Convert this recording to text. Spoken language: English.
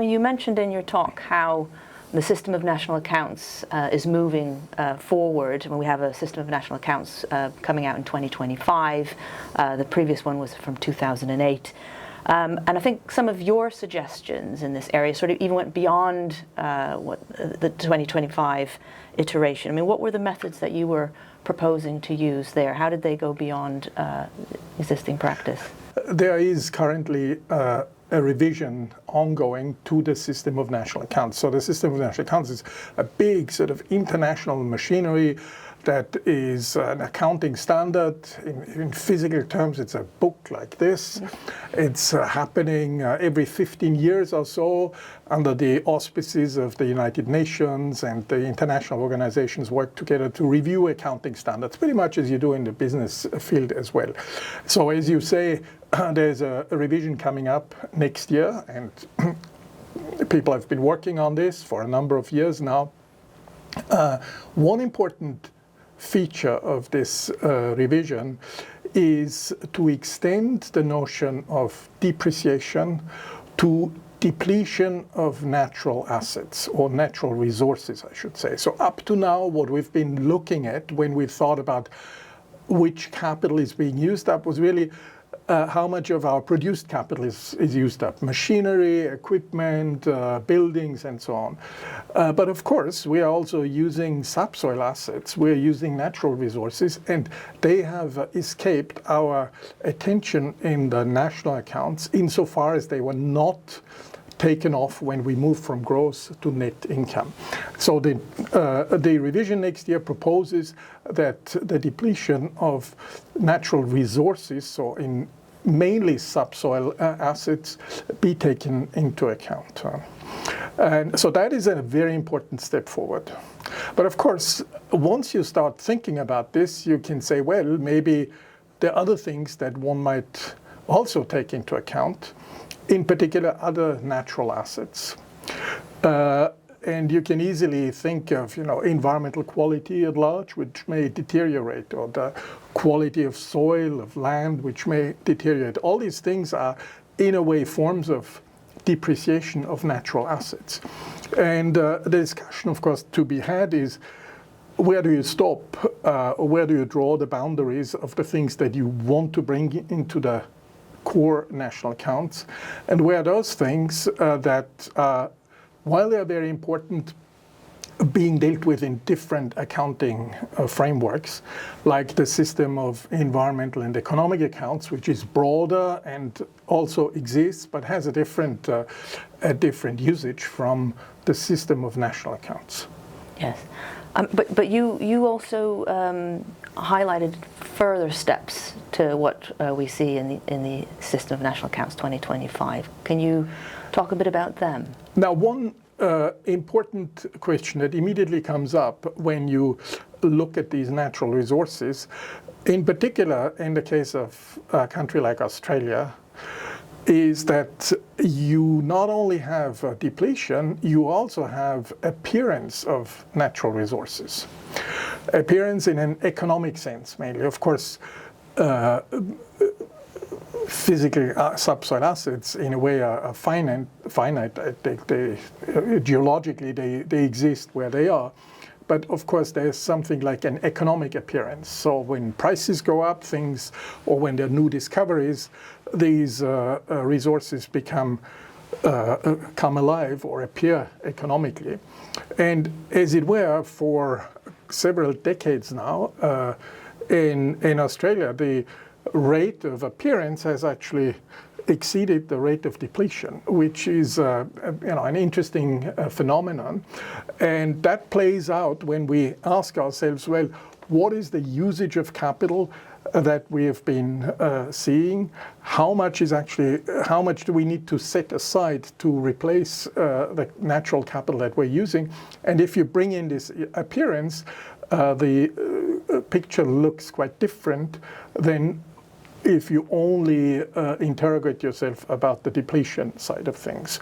mean, you mentioned in your talk how the system of national accounts is moving forward. I mean, we have a system of national accounts coming out in 2025. The previous one was from 2008. And I think some of your suggestions in this area sort of even went beyond the 2025 iteration. I mean, what were the methods that you were proposing to use there? How did they go beyond existing practice? There is currently a revision ongoing to the system of national accounts. So the system of national accounts is a big sort of international machinery that is an accounting standard. In physical terms, it's a book like this. It's happening every 15 years or so under the auspices of the United Nations, and the international organizations work together to review accounting standards, pretty much as you do in the business field as well. So as you say, there's a revision coming up next year, and people have been working on this for a number of years now. One important feature of this revision is to extend the notion of depreciation to depletion of natural assets, or natural resources, I should say. So up to now, what we've been looking at when we thought about which capital is being used up was really how much of our produced capital is used up: machinery, equipment, buildings, and so on. But of course, we are also using subsoil assets. We're using natural resources, and they have escaped our attention in the national accounts insofar as they were not taken off when we moved from gross to net income. So the revision next year proposes that the depletion of natural resources, so in mainly subsoil assets, be taken into account. And so that is a very important step forward. But of course, once you start thinking about this, you can say, well, maybe there are other things that one might also take into account, in particular other natural assets. And you can easily think of, environmental quality at large, which may deteriorate, or the quality of soil, of land, which may deteriorate. All these things are, in a way, forms of depreciation of natural assets. And the discussion, of course, to be had is, where do you stop? Where do you draw the boundaries of the things that you want to bring into the core national accounts? And where those things that while they are very important, being dealt with in different accounting frameworks, like the system of environmental and economic accounts, which is broader and also exists, but has a different usage from the system of national accounts. Yes, but you also highlighted further steps to what we see in the system of national accounts 2025. Can you talk a bit about them? Now, one important question that immediately comes up when you look at these natural resources, in particular in the case of a country like Australia, is that you not only have depletion, you also have appearance of natural resources. Appearance in an economic sense, mainly. Of course, physical subsoil assets, in a way, are finite. Geologically, they exist where they are. But of course, there's something like an economic appearance. So when prices go up, or when there are new discoveries, these resources come alive or appear economically. And as it were, for several decades now, in Australia, the rate of appearance has actually exceeded the rate of depletion, which is an interesting phenomenon. And that plays out when we ask ourselves, well, what is the usage of capital that we have been seeing? How much do we need to set aside to replace the natural capital that we're using? And if you bring in this appearance, the picture looks quite different than if you only interrogate yourself about the depletion side of things.